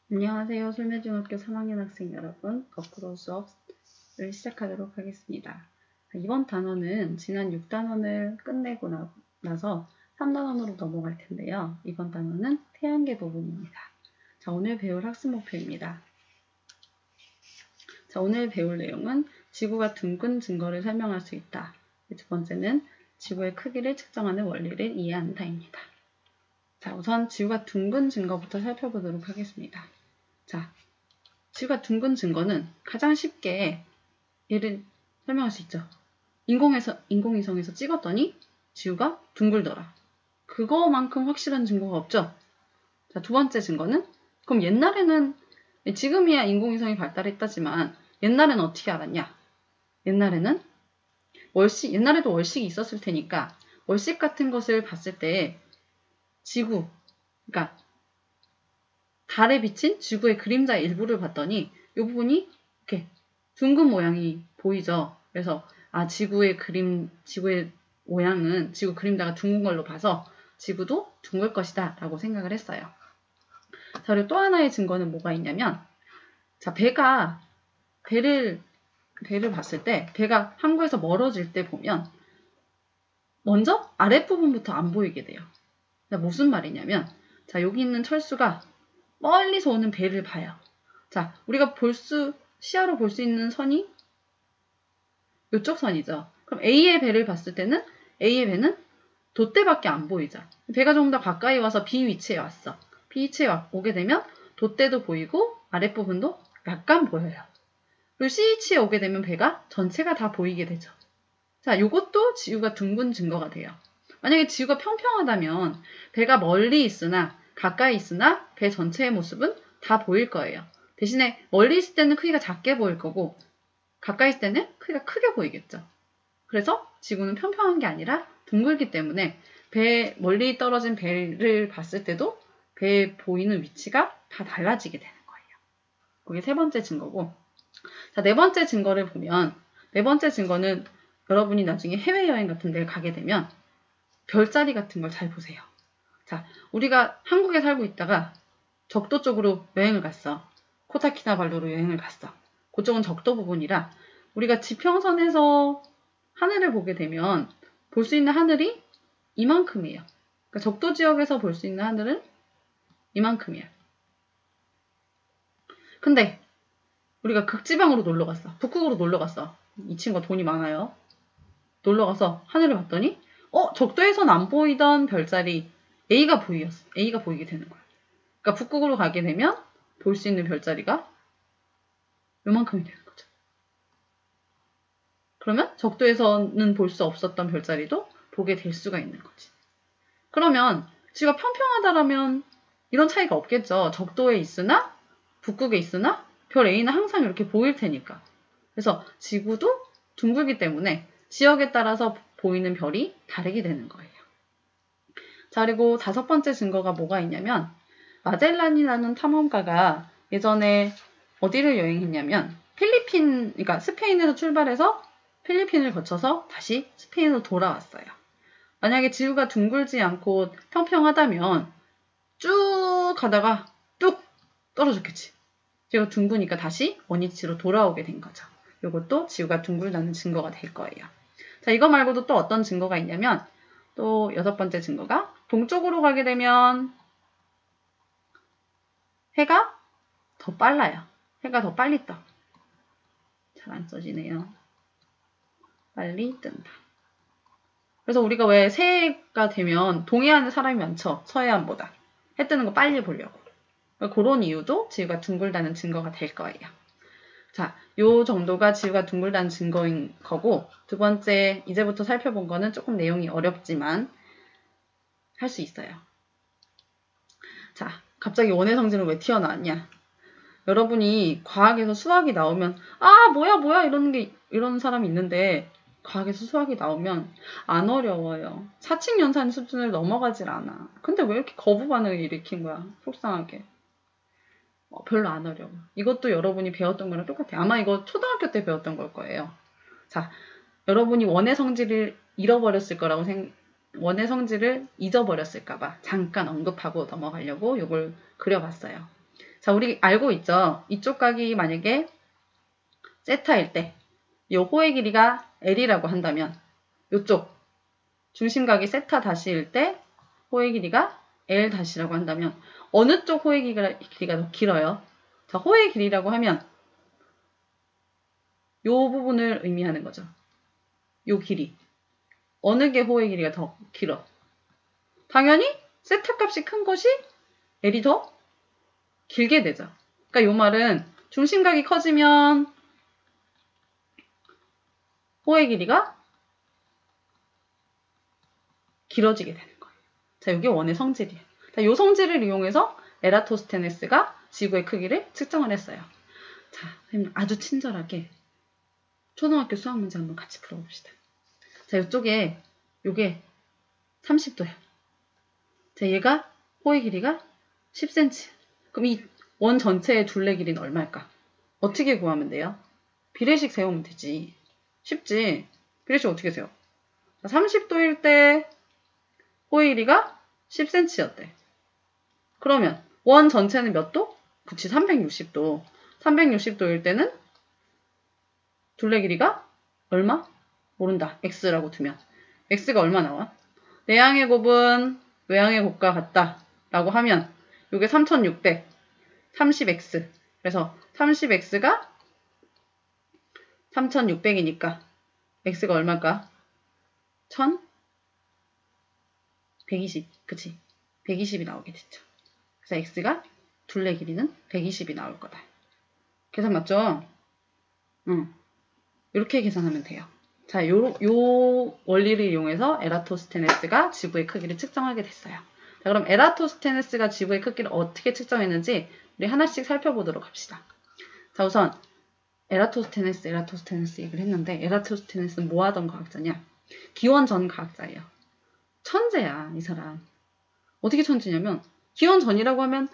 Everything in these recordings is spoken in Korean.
안녕하세요. 솔매중학교 3학년 학생 여러분. 거꾸로 수업을 시작하도록 하겠습니다. 이번 단원은 지난 6단원을 끝내고 나서 3단원으로 넘어갈 텐데요. 이번 단원은 태양계 부분입니다. 자, 오늘 배울 학습 목표입니다. 자, 오늘 배울 내용은 지구가 둥근 증거를 설명할 수 있다. 두 번째는 지구의 크기를 측정하는 원리를 이해한다입니다. 자, 우선 지구가 둥근 증거부터 살펴보도록 하겠습니다. 자, 지구가 둥근 증거는 가장 쉽게 얘를 설명할 수 있죠. 인공위성에서 찍었더니 지구가 둥글더라. 그거만큼 확실한 증거가 없죠. 자, 두 번째 증거는 그럼 옛날에는 지금이야 인공위성이 발달했다지만 옛날에는 어떻게 알았냐? 옛날에도 월식이 있었을 테니까 월식 같은 것을 봤을 때 지구, 그러니까 달에 비친 지구의 그림자의 일부를 봤더니 이 부분이 이렇게 둥근 모양이 보이죠. 그래서 지구의 모양은 지구 그림자가 둥근 걸로 봐서 지구도 둥글 것이다 라고 생각을 했어요. 자, 그리고 또 하나의 증거는 뭐가 있냐면, 자, 배를 봤을 때 배가 항구에서 멀어질 때 보면 먼저 아랫부분부터 안 보이게 돼요. 자, 무슨 말이냐면, 자, 여기 있는 철수가 멀리서 오는 배를 봐요. 자, 우리가 시야로 볼 수 있는 선이 이쪽 선이죠. 그럼 A의 배를 봤을 때는 A의 배는 돛대밖에 안 보이죠. 배가 좀 더 가까이 와서 B 위치에 왔어. B 위치에 오게 되면 돛대도 보이고 아랫부분도 약간 보여요. 그리고 C 위치에 오게 되면 배가 전체가 다 보이게 되죠. 자, 이것도 지구가 둥근 증거가 돼요. 만약에 지구가 평평하다면 배가 멀리 있으나 가까이 있으나 배 전체의 모습은 다 보일 거예요. 대신에 멀리 있을 때는 크기가 작게 보일 거고 가까이 있을 때는 크기가 크게 보이겠죠. 그래서 지구는 평평한 게 아니라 둥글기 때문에 멀리 떨어진 배를 봤을 때도 배에 보이는 위치가 다 달라지게 되는 거예요. 그게 세 번째 증거고, 자, 네 번째 증거를 보면, 네 번째 증거는 여러분이 나중에 해외여행 같은 데를 가게 되면 별자리 같은 걸 잘 보세요. 자, 우리가 한국에 살고 있다가 적도 쪽으로 여행을 갔어. 코타키나발루로 여행을 갔어. 그쪽은 적도 부분이라 우리가 지평선에서 하늘을 보게 되면 볼 수 있는 하늘이 이만큼이에요. 그러니까 적도 지역에서 볼 수 있는 하늘은 이만큼이에요. 근데 우리가 극지방으로 놀러 갔어. 북극으로 놀러 갔어. 이 친구가 돈이 많아요. 놀러 가서 하늘을 봤더니 적도에선 안 보이던 별자리 A가 보이게 되는 거야. 그러니까 북극으로 가게 되면 볼 수 있는 별자리가 요만큼이 되는 거죠. 그러면 적도에서는 볼 수 없었던 별자리도 보게 될 수가 있는 거지. 그러면 지구가 평평하다라면 이런 차이가 없겠죠. 적도에 있으나 북극에 있으나 별 A는 항상 이렇게 보일 테니까. 그래서 지구도 둥글기 때문에 지역에 따라서 보이는 별이 다르게 되는 거예요. 자, 그리고 다섯 번째 증거가 뭐가 있냐면 마젤란이라는 탐험가가 예전에 어디를 여행했냐면 그러니까 스페인에서 출발해서 필리핀을 거쳐서 다시 스페인으로 돌아왔어요. 만약에 지구가 둥글지 않고 평평하다면 쭉 가다가 뚝 떨어졌겠지. 지구가 둥그니까 다시 원위치로 돌아오게 된 거죠. 이것도 지구가 둥글다는 증거가 될 거예요. 자, 이거 말고도 또 어떤 증거가 있냐면 또 여섯 번째 증거가 동쪽으로 가게 되면 해가 더 빨라요. 해가 더 빨리 떠. 잘 안 써지네요. 빨리 뜬다. 그래서 우리가 왜 새해가 되면 동해안에 사람이 많죠. 서해안보다. 해 뜨는 거 빨리 보려고. 그런 이유도 지구가 둥글다는 증거가 될 거예요. 자, 요 정도가 지구가 둥글다는 증거인 거고, 두 번째, 이제부터 살펴본 거는 조금 내용이 어렵지만 할 수 있어요. 자, 갑자기 원의 성질은 왜 튀어나왔냐? 여러분이 과학에서 수학이 나오면 뭐야 이런 사람이 있는데 과학에서 수학이 나오면 안 어려워요. 사칙연산 수준을 넘어가질 않아. 근데 왜 이렇게 거부 반응을 일으킨 거야? 속상하게. 별로 안 어려워. 이것도 여러분이 배웠던 거랑 똑같아요. 아마 이거 초등학교 때 배웠던 걸 거예요. 자, 여러분이 원의 성질을 원의 성질을 잊어버렸을까봐 잠깐 언급하고 넘어가려고 이걸 그려봤어요. 자, 우리 알고 있죠? 이쪽 각이 만약에 세타일 때, 이 호의 길이가 L이라고 한다면, 이쪽 중심각이 세타 다시일 때, 호의 길이가 L 다시라고 한다면, 어느 쪽 호의 길이가 더 길어요? 자, 호의 길이라고 하면, 이 부분을 의미하는 거죠. 이 길이. 어느 게 호의 길이가 더 길어? 당연히 세타 값이 큰 것이 L이 더 길게 되죠. 그러니까 이 말은 중심각이 커지면 호의 길이가 길어지게 되는 거예요. 자, 이게 원의 성질이에요. 자, 이 성질을 이용해서 에라토스테네스가 지구의 크기를 측정을 했어요. 자, 선생님 아주 친절하게 초등학교 수학 문제 한번 같이 풀어봅시다. 자, 이쪽에 요게 30도예요. 자, 얘가 호의 길이가 10cm. 그럼 이 원 전체의 둘레 길이는 얼마일까? 어떻게 구하면 돼요? 비례식 세우면 되지. 쉽지. 비례식 어떻게 세워? 자, 30도일 때 호의 길이가 10cm였대. 그러면 원 전체는 몇 도? 그치, 360도. 360도일 때는 둘레 길이가 얼마? 모른다. x라고 두면. x가 얼마 나와? 내항의 곱은 외항의 곱과 같다. 라고 하면 이게 3600, 30x. 그래서 30x가 3600이니까 x가 얼마일까? 1120. 그치? 120이 나오게 됐죠. 그래서 x가 둘레 길이는 120이 나올 거다. 계산 맞죠? 응. 이렇게 계산하면 돼요. 자, 요 원리를 이용해서 에라토스테네스가 지구의 크기를 측정하게 됐어요. 자, 그럼 에라토스테네스가 지구의 크기를 어떻게 측정했는지 우리 하나씩 살펴보도록 합시다. 자, 우선 에라토스테네스 얘기를 했는데 에라토스테네스는 뭐 하던 과학자냐? 기원전 과학자예요. 천재야, 이 사람. 어떻게 천재냐면 기원전이라고 하면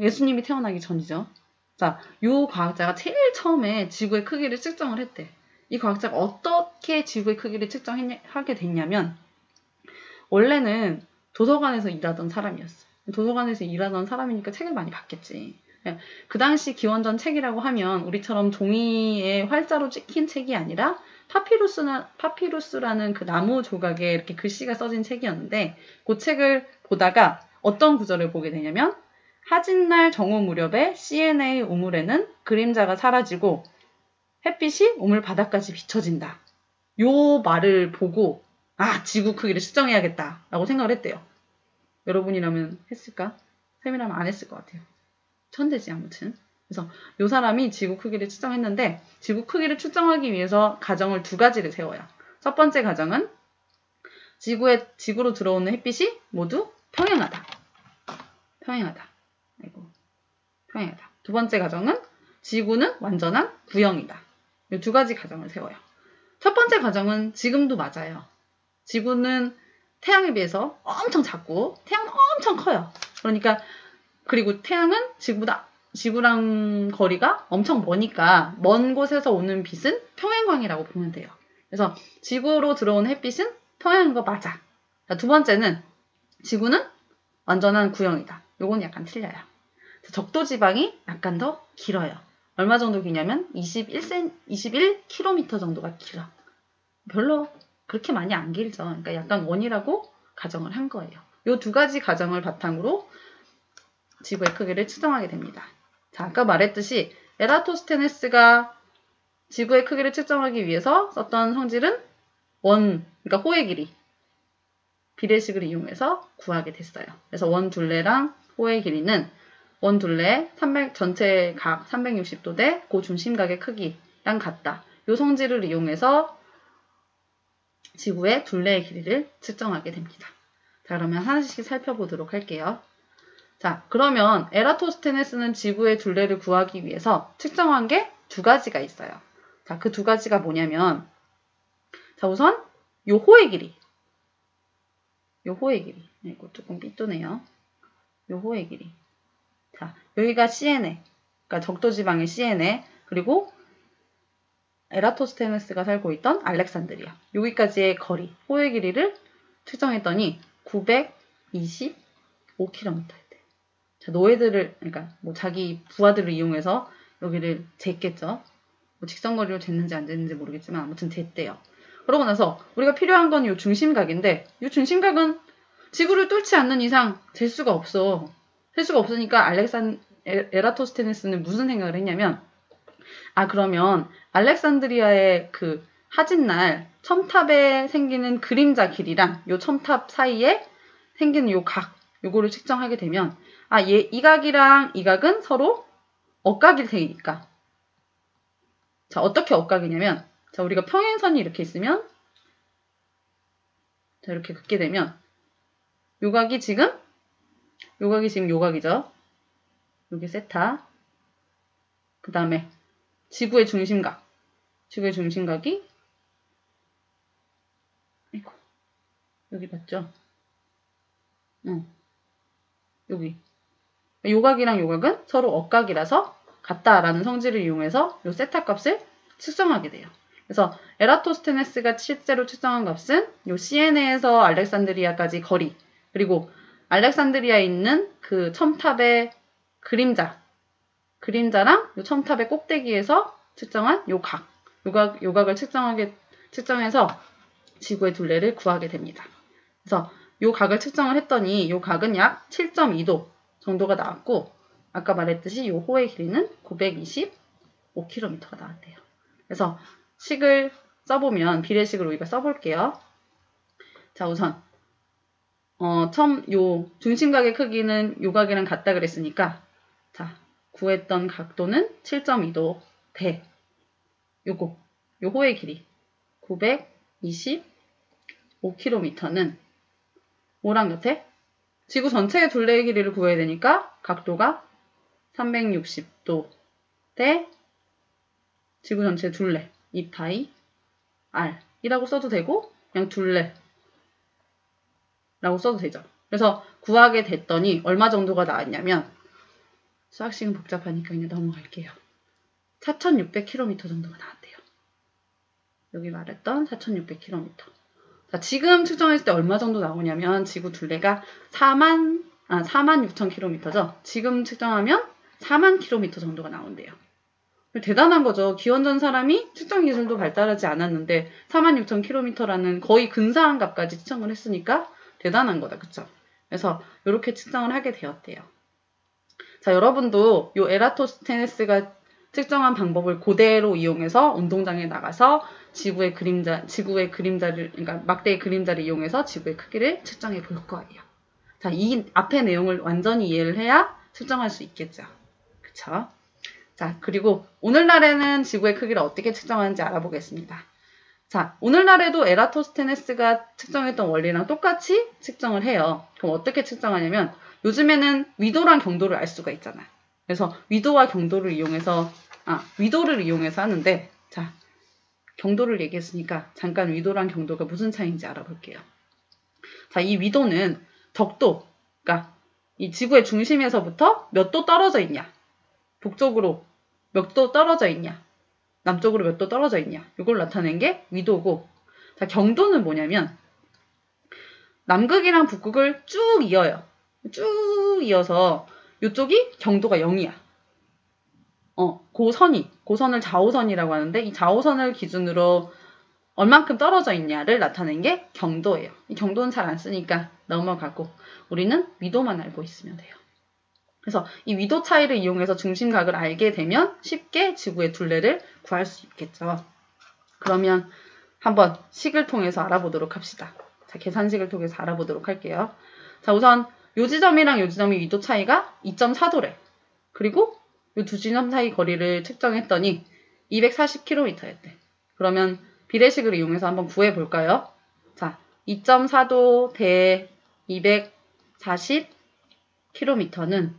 예수님이 태어나기 전이죠. 자, 요 과학자가 제일 처음에 지구의 크기를 측정을 했대. 이 과학자가 어떻게 지구의 크기를 측정하게 됐냐면 원래는 도서관에서 일하던 사람이었어. 도서관에서 일하던 사람이니까 책을 많이 봤겠지. 그 당시 기원전 책이라고 하면 우리처럼 종이에 활자로 찍힌 책이 아니라 파피루스라는 그 나무 조각에 이렇게 글씨가 써진 책이었는데 그 책을 보다가 어떤 구절을 보게 되냐면 하진날 정오 무렵에 CNA 우물에는 그림자가 사라지고 햇빛이 우물 바닥까지 비춰진다. 요 말을 보고 지구 크기를 측정해야겠다 라고 생각을 했대요. 여러분이라면 했을까? 쌤이라면 안 했을 것 같아요. 천재지 아무튼. 그래서 요 사람이 지구 크기를 측정했는데 지구 크기를 측정하기 위해서 가정을 두 가지를 세워요. 첫 번째 가정은 지구로 들어오는 햇빛이 모두 평행하다. 평행하다. 두 번째 가정은 지구는 완전한 구형이다. 이 두 가지 가정을 세워요. 첫 번째 가정은 지금도 맞아요. 지구는 태양에 비해서 엄청 작고 태양은 엄청 커요. 그리고 태양은 지구랑 거리가 엄청 머니까 먼 곳에서 오는 빛은 평행광이라고 보면 돼요. 그래서 지구로 들어오는 햇빛은 평행한 거 맞아. 자, 두 번째는 지구는 완전한 구형이다. 요건 약간 틀려요. 적도지방이 약간 더 길어요. 얼마 정도 기냐면 21km 정도가 길어. 별로 그렇게 많이 안 길죠. 그러니까 약간 원이라고 가정을 한 거예요. 요 두 가지 가정을 바탕으로 지구의 크기를 측정하게 됩니다. 자, 아까 말했듯이 에라토스테네스가 지구의 크기를 측정하기 위해서 썼던 성질은 그러니까 호의 길이, 비례식을 이용해서 구하게 됐어요. 그래서 원 둘레랑 호의 길이는 원 둘레 전체 각 360도 대 고중심각의 크기랑 같다. 이 성질을 이용해서 지구의 둘레의 길이를 측정하게 됩니다. 자, 그러면 하나씩 살펴보도록 할게요. 자, 그러면 에라토스테네스는 지구의 둘레를 구하기 위해서 측정한 게 두 가지가 있어요. 자, 그 두 가지가 뭐냐면, 자, 우선 요 호의 길이. 이거 조금 삐뚤네요. 요 호의 길이. 자, 여기가 CNA, 그러니까 적도지방의 CNA, 그리고 에라토스테네스가 살고 있던 알렉산드리아. 여기까지의 거리, 호의 길이를 측정했더니 925km였대. 자, 노예들을, 그러니까 뭐 자기 부하들을 이용해서 여기를 쟀겠죠. 뭐 직선거리로 쟀는지 안 쟀는지 모르겠지만 아무튼 쟀대요. 그러고 나서 우리가 필요한 건 이 중심각인데 이 중심각은 지구를 뚫지 않는 이상 잴 수가 없어. 셀 수가 없으니까 에라토스테네스는 무슨 생각을 했냐면 그러면 알렉산드리아의 그 하진날 첨탑에 생기는 그림자 길이랑 요 첨탑 사이에 생기는 요 각, 요거를 측정하게 되면 이 각이랑 이 각은 서로 억각일 테니까. 자, 어떻게 억각이냐면 자, 우리가 평행선이 이렇게 있으면 자, 이렇게 긋게 되면 요 각이 지금 요 각이죠. 요게 세타. 그 다음에 지구의 중심각. 지구의 중심각이 여기 봤죠? 여기. 요 각이랑 요 각은 서로 억각이라서 같다라는 성질을 이용해서 요 세타 값을 측정하게 돼요. 그래서 에라토스테네스가 실제로 측정한 값은 요 시에네에서 알렉산드리아까지 거리, 그리고 알렉산드리아에 있는 그 첨탑의 그림자랑 요 첨탑의 꼭대기에서 측정한 요 각을 측정해서 지구의 둘레를 구하게 됩니다. 그래서 요 각을 측정을 했더니 요 각은 약 7.2도 정도가 나왔고 아까 말했듯이 요 호의 길이는 925km가 나왔대요. 그래서 식을 써보면 비례식을 우리가 써볼게요. 자, 우선 요 중심각의 크기는 요 각이랑 같다 그랬으니까 자, 구했던 각도는 7.2도 대 요 호의 길이 925km는 뭐랑 같아? 지구 전체의 둘레의 길이를 구해야 되니까 각도가 360도 대 지구 전체의 둘레 2파이 r 이라고 써도 되고 그냥 둘레라고 써도 되죠. 그래서 구하게 됐더니 얼마 정도가 나왔냐면 수학식은 복잡하니까 그냥 넘어갈게요. 4,600km 정도가 나왔대요. 여기 말했던 4,600km. 자, 지금 측정했을 때 얼마 정도 나오냐면 지구 둘레가 46,000km죠. 지금 측정하면 4만 km 정도가 나온대요. 대단한 거죠. 기원전 사람이 측정 기술도 발달하지 않았는데 46,000km라는 거의 근사한 값까지 측정을 했으니까 대단한 거다. 그쵸? 그래서 이렇게 측정을 하게 되었대요. 자, 여러분도 요 에라토스테네스가 측정한 방법을 그대로 이용해서 운동장에 나가서 지구의 그림자를, 그러니까 막대의 그림자를 이용해서 지구의 크기를 측정해 볼 거예요. 자, 이 앞의 내용을 완전히 이해를 해야 측정할 수 있겠죠. 그쵸? 자, 그리고 오늘날에는 지구의 크기를 어떻게 측정하는지 알아보겠습니다. 자, 오늘날에도 에라토스테네스가 측정했던 원리랑 똑같이 측정을 해요. 그럼 어떻게 측정하냐면 요즘에는 위도랑 경도를 알 수가 있잖아요. 그래서 위도와 경도를 이용해서 위도를 이용해서 하는데 자, 경도를 얘기했으니까 잠깐 위도랑 경도가 무슨 차이인지 알아볼게요. 자, 이 위도는 적도, 그러니까 이 지구의 중심에서부터 몇 도 떨어져 있냐, 북쪽으로 몇 도 떨어져 있냐, 남쪽으로 몇 도 떨어져 있냐, 이걸 나타낸 게 위도고, 자, 경도는 뭐냐면 남극이랑 북극을 쭉 이어요. 쭉 이어서 이쪽이 경도가 0이야. 그 선을 좌우선이라고 하는데 이 좌우선을 기준으로 얼만큼 떨어져 있냐를 나타낸 게 경도예요. 이 경도는 잘 안 쓰니까 넘어가고 우리는 위도만 알고 있으면 돼요. 그래서 이 위도 차이를 이용해서 중심각을 알게 되면 쉽게 지구의 둘레를 구할 수 있겠죠. 그러면 한번 식을 통해서 알아보도록 합시다. 자, 계산식을 통해서 알아보도록 할게요. 자, 우선 요 지점이랑 요 지점의 위도 차이가 2.4도래. 그리고 이 두 지점 사이 거리를 측정했더니 240km였대. 그러면 비례식을 이용해서 한번 구해볼까요? 자, 2.4도 대 240km는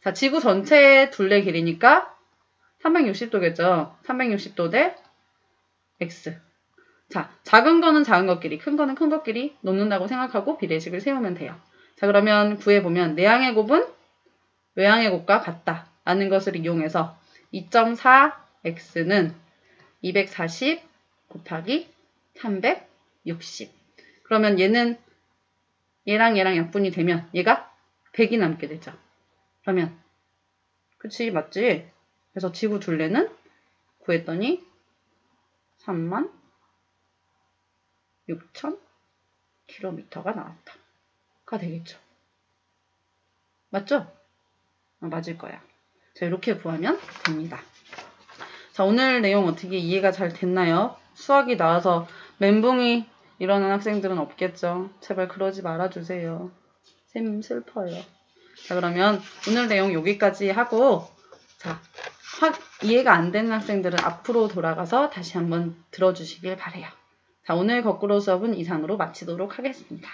자, 지구 전체의 둘레 길이니까 360도겠죠. 360도 대 x. 자, 작은 거는 작은 것끼리, 큰 거는 큰 것끼리 놓는다고 생각하고 비례식을 세우면 돼요. 자, 그러면 구해보면 내항의 곱은 외항의 곱과 같다 라는 것을 이용해서 2.4x는 240 곱하기 360. 그러면 얘랑 약분이 되면 얘가 100이 남게 되죠. 그러면 그치 맞지? 그래서 지구 둘레는 구했더니 36,000km가 나왔다. 가 되겠죠. 맞죠? 맞을 거야. 자, 이렇게 구하면 됩니다. 자, 오늘 내용 어떻게 이해가 잘 됐나요? 수학이 나와서 멘붕이 일어난 학생들은 없겠죠? 제발 그러지 말아주세요. 쌤 슬퍼요. 자, 그러면 오늘 내용 여기까지 하고, 자, 이해가 안 되는 학생들은 앞으로 돌아가서 다시 한번 들어주시길 바래요. 자, 오늘 거꾸로 수업은 이상으로 마치도록 하겠습니다.